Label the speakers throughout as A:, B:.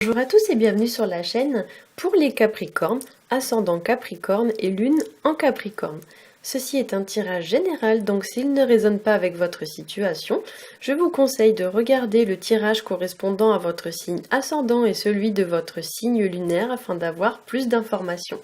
A: Bonjour à tous et bienvenue sur la chaîne pour les Capricornes, ascendant Capricorne et lune en Capricorne. Ceci est un tirage général, donc s'il ne résonne pas avec votre situation, je vous conseille de regarder le tirage correspondant à votre signe ascendant et celui de votre signe lunaire afin d'avoir plus d'informations.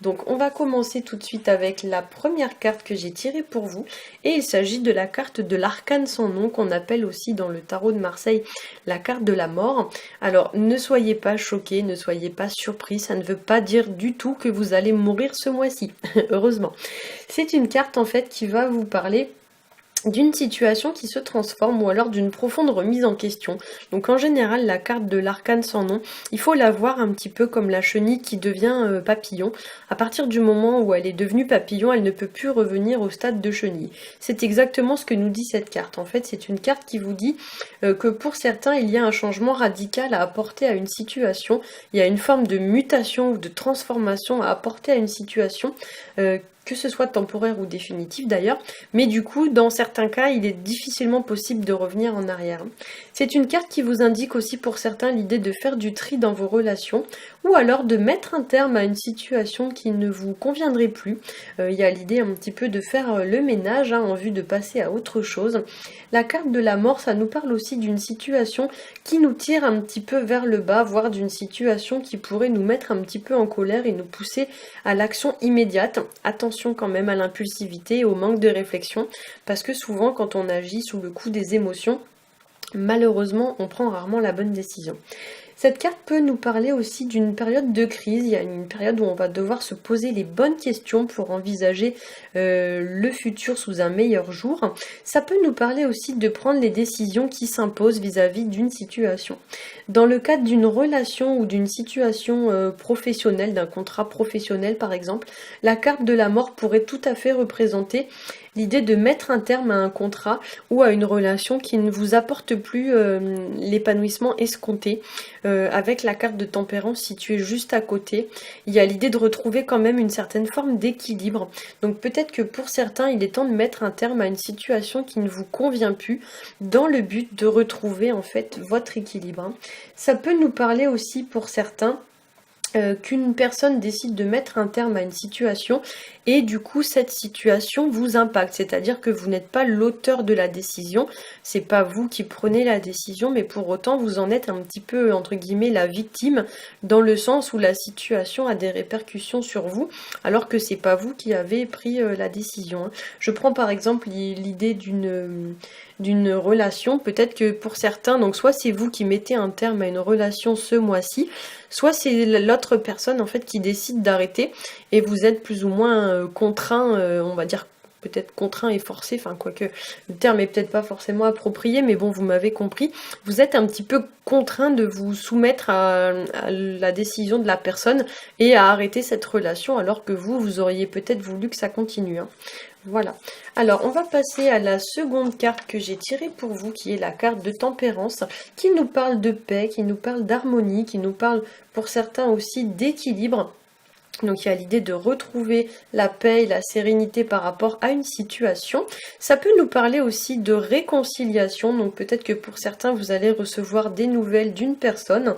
A: Donc on va commencer tout de suite avec la première carte que j'ai tirée pour vous et il s'agit de la carte de l'arcane sans nom qu'on appelle aussi dans le tarot de Marseille la carte de la mort. Alors ne soyez pas choqués, ne soyez pas surpris, ça ne veut pas dire du tout que vous allez mourir ce mois-ci, heureusement. C'est une carte en fait qui va vous parler d'une situation qui se transforme ou alors d'une profonde remise en question. Donc en général, la carte de l'arcane sans nom, il faut la voir un petit peu comme la chenille qui devient papillon. À partir du moment où elle est devenue papillon, elle ne peut plus revenir au stade de chenille. C'est exactement ce que nous dit cette carte. En fait, c'est une carte qui vous dit que pour certains, il y a un changement radical à apporter à une situation. Il y a une forme de mutation ou de transformation à apporter à une situation que ce soit temporaire ou définitif d'ailleurs, mais du coup, dans certains cas, il est difficilement possible de revenir en arrière. C'est une carte qui vous indique aussi pour certains l'idée de faire du tri dans vos relations, ou alors de mettre un terme à une situation qui ne vous conviendrait plus. Il y a l'idée un petit peu de faire le ménage en vue de passer à autre chose. La carte de la mort, ça nous parle aussi d'une situation qui nous tire un petit peu vers le bas, voire d'une situation qui pourrait nous mettre un petit peu en colère et nous pousser à l'action immédiate. Attention quand même à l'impulsivité et au manque de réflexion, parce que souvent quand on agit sous le coup des émotions, malheureusement on prend rarement la bonne décision. Cette carte peut nous parler aussi d'une période de crise, il y a une période où on va devoir se poser les bonnes questions pour envisager le futur sous un meilleur jour. Ça peut nous parler aussi de prendre les décisions qui s'imposent vis-à-vis d'une situation. Dans le cadre d'une relation ou d'une situation professionnelle, d'un contrat professionnel par exemple, la carte de la mort pourrait tout à fait représenter l'idée de mettre un terme à un contrat ou à une relation qui ne vous apporte plus l'épanouissement escompté. Avec la carte de tempérance située juste à côté, il y a l'idée de retrouver quand même une certaine forme d'équilibre. Donc peut-être que pour certains, il est temps de mettre un terme à une situation qui ne vous convient plus dans le but de retrouver en fait votre équilibre. Ça peut nous parler aussi pour certains qu'une personne décide de mettre un terme à une situation et du coup cette situation vous impacte, c'est-à-dire que vous n'êtes pas l'auteur de la décision, c'est pas vous qui prenez la décision, mais pour autant vous en êtes un petit peu entre guillemets la victime, dans le sens où la situation a des répercussions sur vous alors que c'est pas vous qui avez pris la décision. Je prends par exemple l'idée d'une relation, peut-être que pour certains, donc soit c'est vous qui mettez un terme à une relation ce mois-ci, soit c'est l'autre personne en fait qui décide d'arrêter et vous êtes plus ou moins contraint, on va dire peut-être contraint et forcé, enfin quoique le terme est peut-être pas forcément approprié, mais bon vous m'avez compris, vous êtes un petit peu contraint de vous soumettre à la décision de la personne et à arrêter cette relation alors que vous auriez peut-être voulu que ça continue. Voilà. Alors, on va passer à la seconde carte que j'ai tirée pour vous, qui est la carte de tempérance, qui nous parle de paix, qui nous parle d'harmonie, qui nous parle pour certains aussi d'équilibre. Donc il y a l'idée de retrouver la paix et la sérénité par rapport à une situation. Ça peut nous parler aussi de réconciliation, donc peut-être que pour certains vous allez recevoir des nouvelles d'une personne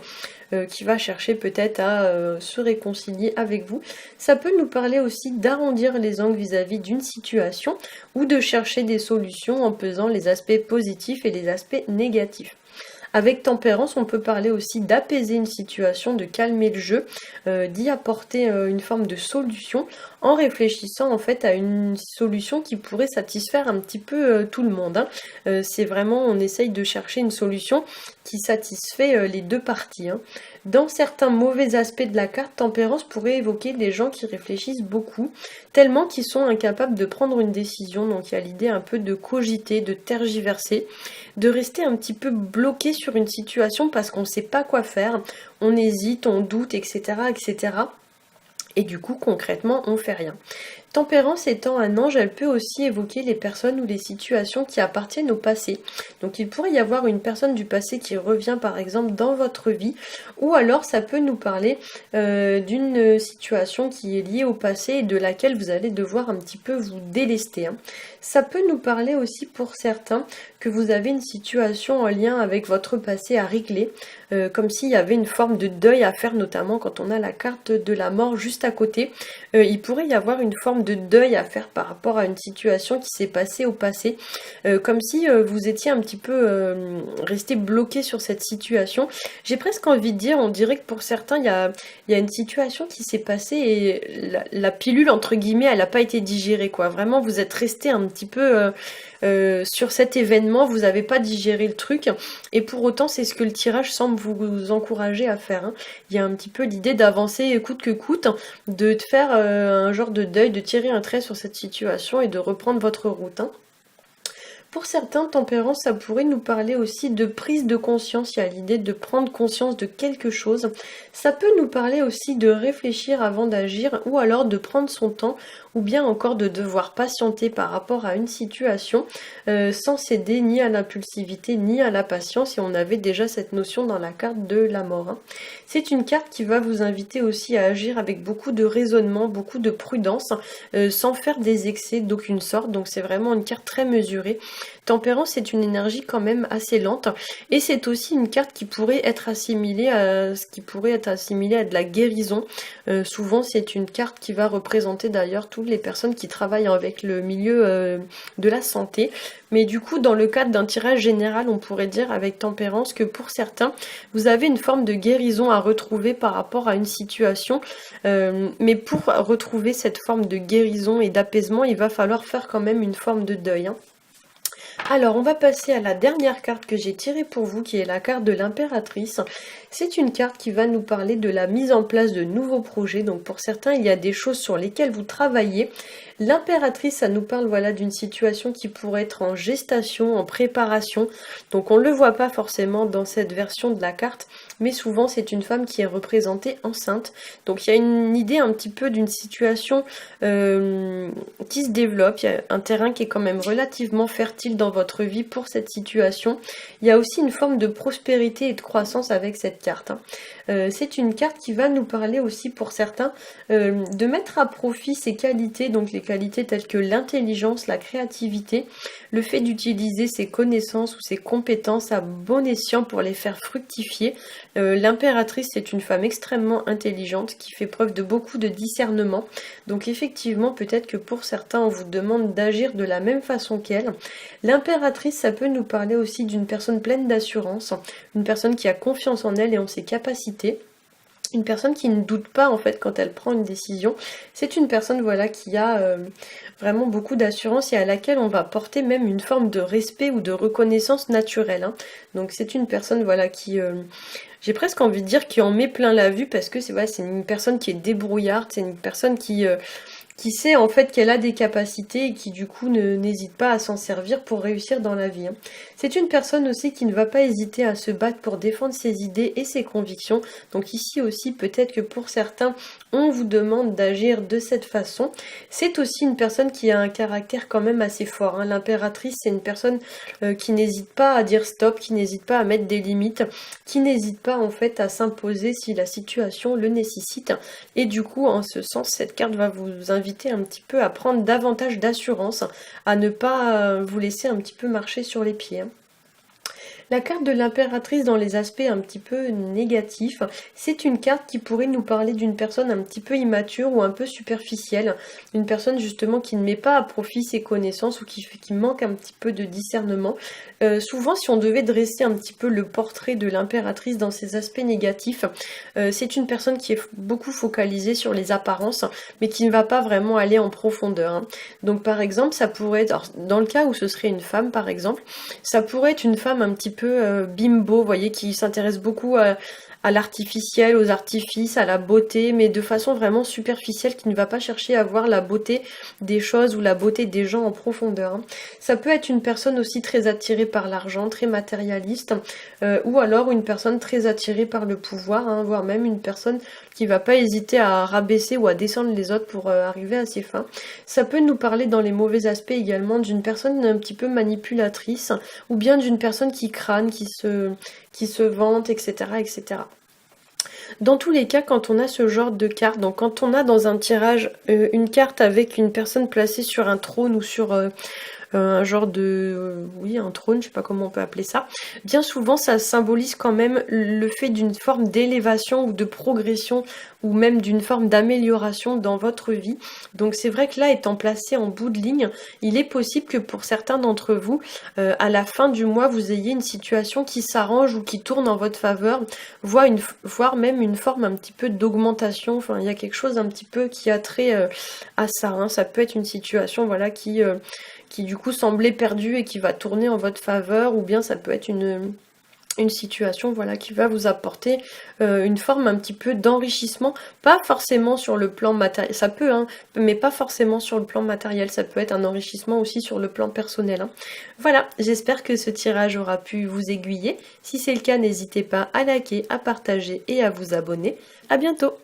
A: qui va chercher peut-être à se réconcilier avec vous. Ça peut nous parler aussi d'arrondir les angles vis-à-vis d'une situation ou de chercher des solutions en pesant les aspects positifs et les aspects négatifs. Avec tempérance, on peut parler aussi d'apaiser une situation, de calmer le jeu, d'y apporter une forme de solution en réfléchissant en fait à une solution qui pourrait satisfaire un petit peu tout le monde. C'est vraiment, on essaye de chercher une solution qui satisfait les deux parties. Dans certains mauvais aspects de la carte, tempérance pourrait évoquer des gens qui réfléchissent beaucoup, tellement qu'ils sont incapables de prendre une décision. Donc il y a l'idée un peu de cogiter, de tergiverser, de rester un petit peu bloqué sur une situation parce qu'on ne sait pas quoi faire, on hésite, on doute, etc., etc. Et du coup, concrètement, on fait rien. Tempérance étant un ange, elle peut aussi évoquer les personnes ou les situations qui appartiennent au passé. Donc il pourrait y avoir une personne du passé qui revient par exemple dans votre vie, ou alors ça peut nous parler d'une situation qui est liée au passé et de laquelle vous allez devoir un petit peu vous délester, hein. Ça peut nous parler aussi pour certains que vous avez une situation en lien avec votre passé à régler, comme s'il y avait une forme de deuil à faire, notamment quand on a la carte de la mort juste à côté. Il pourrait y avoir une forme de deuil à faire par rapport à une situation qui s'est passée au passé, comme si vous étiez un petit peu resté bloqué sur cette situation. J'ai presque envie de dire, on dirait que pour certains, il y a une situation qui s'est passée et la pilule, entre guillemets, elle n'a pas été digérée, quoi. Vraiment, vous êtes resté un petit peu sur cet événement, vous n'avez pas digéré le truc, et pour autant, c'est ce que le tirage semble vous encourager à faire, hein. Il y a un petit peu l'idée d'avancer coûte que coûte, de faire un genre de deuil, de tirer un trait sur cette situation et de reprendre votre route, hein. Pour certains, tempérance, ça pourrait nous parler aussi de prise de conscience. Il y a l'idée de prendre conscience de quelque chose. Ça peut nous parler aussi de réfléchir avant d'agir, ou alors de prendre son temps, ou bien encore de devoir patienter par rapport à une situation, sans céder ni à l'impulsivité ni à la patience. Et on avait déjà cette notion dans la carte de la mort, hein. C'est une carte qui va vous inviter aussi à agir avec beaucoup de raisonnement, beaucoup de prudence, sans faire des excès d'aucune sorte. Donc c'est vraiment une carte très mesurée. Tempérance, c'est une énergie quand même assez lente, et c'est aussi une carte qui pourrait être assimilée à ce qui pourrait être assimilé à de la guérison. Souvent, c'est une carte qui va représenter d'ailleurs toutes les personnes qui travaillent avec le milieu de la santé. Mais du coup, dans le cadre d'un tirage général, on pourrait dire avec tempérance que pour certains, vous avez une forme de guérison à retrouver par rapport à une situation. Mais pour retrouver cette forme de guérison et d'apaisement, il va falloir faire quand même une forme de deuil, hein. Alors, on va passer à la dernière carte que j'ai tirée pour vous, qui est la carte de l'impératrice. C'est une carte qui va nous parler de la mise en place de nouveaux projets. Donc pour certains, il y a des choses sur lesquelles vous travaillez. L'impératrice, ça nous parle voilà d'une situation qui pourrait être en gestation, en préparation. Donc on ne le voit pas forcément dans cette version de la carte, mais souvent c'est une femme qui est représentée enceinte. Donc il y a une idée un petit peu d'une situation qui se développe. Il y a un terrain qui est quand même relativement fertile dans votre vie pour cette situation. Il y a aussi une forme de prospérité et de croissance avec cette carte, hein. C'est une carte qui va nous parler aussi pour certains de mettre à profit ses qualités, donc les qualités telles que l'intelligence, la créativité, le fait d'utiliser ses connaissances ou ses compétences à bon escient pour les faire fructifier. L'impératrice, c'est une femme extrêmement intelligente qui fait preuve de beaucoup de discernement. Donc effectivement, peut-être que pour certains, on vous demande d'agir de la même façon qu'elle. L'impératrice, ça peut nous parler aussi d'une personne pleine d'assurance, une personne qui a confiance en elle et en ses capacités. Une personne qui ne doute pas en fait quand elle prend une décision. C'est une personne voilà qui a vraiment beaucoup d'assurance et à laquelle on va porter même une forme de respect ou de reconnaissance naturelle, hein. Donc c'est une personne voilà qui, j'ai presque envie de dire, qui en met plein la vue, parce que c'est voilà, c'est une personne qui est débrouillarde, c'est une personne qui sait en fait qu'elle a des capacités et qui du coup n'hésite pas à s'en servir pour réussir dans la vie, hein. C'est une personne aussi qui ne va pas hésiter à se battre pour défendre ses idées et ses convictions. Donc ici aussi, peut-être que pour certains, on vous demande d'agir de cette façon. C'est aussi une personne qui a un caractère quand même assez fort, hein. L'impératrice, c'est une personne qui n'hésite pas à dire stop, qui n'hésite pas à mettre des limites, qui n'hésite pas en fait à s'imposer si la situation le nécessite. Et du coup, en ce sens, cette carte va vous inviter un petit peu à prendre davantage d'assurance, à ne pas vous laisser un petit peu marcher sur les pieds, hein. La carte de l'impératrice dans les aspects un petit peu négatifs, c'est une carte qui pourrait nous parler d'une personne un petit peu immature ou un peu superficielle, une personne justement qui ne met pas à profit ses connaissances ou qui manque un petit peu de discernement. Souvent, si on devait dresser un petit peu le portrait de l'impératrice dans ses aspects négatifs, c'est une personne qui est beaucoup focalisée sur les apparences, mais qui ne va pas vraiment aller en profondeur, hein. Donc par exemple, ça pourrait être, alors, dans le cas où ce serait une femme par exemple, ça pourrait être une femme un petit peu bimbo, vous voyez, qui s'intéresse beaucoup à l'artificiel, aux artifices, à la beauté, mais de façon vraiment superficielle, qui ne va pas chercher à voir la beauté des choses ou la beauté des gens en profondeur. Ça peut être une personne aussi très attirée par l'argent, très matérialiste, ou alors une personne très attirée par le pouvoir, voire même une personne qui va pas hésiter à rabaisser ou à descendre les autres pour arriver à ses fins. Ça peut nous parler dans les mauvais aspects également d'une personne un petit peu manipulatrice, ou bien d'une personne qui crâne, qui se vante, etc., etc. Dans tous les cas, quand on a ce genre de carte, donc quand on a dans un tirage une carte avec une personne placée sur un trône ou sur un genre de... oui, un trône, je sais pas comment on peut appeler ça. Bien souvent, ça symbolise quand même le fait d'une forme d'élévation ou de progression ou même d'une forme d'amélioration dans votre vie. Donc c'est vrai que là, étant placé en bout de ligne, il est possible que pour certains d'entre vous, à la fin du mois, vous ayez une situation qui s'arrange ou qui tourne en votre faveur, voire même une forme un petit peu d'augmentation. Enfin, il y a quelque chose un petit peu qui a trait à ça. Ça peut être une situation, voilà, qui du coup semblait perdue et qui va tourner en votre faveur, ou bien ça peut être une situation, voilà, qui va vous apporter une forme un petit peu d'enrichissement, pas forcément sur le plan matériel, ça peut, mais pas forcément sur le plan matériel, ça peut être un enrichissement aussi sur le plan personnel. Voilà, j'espère que ce tirage aura pu vous aiguiller. Si c'est le cas, n'hésitez pas à liker, à partager et à vous abonner. À bientôt!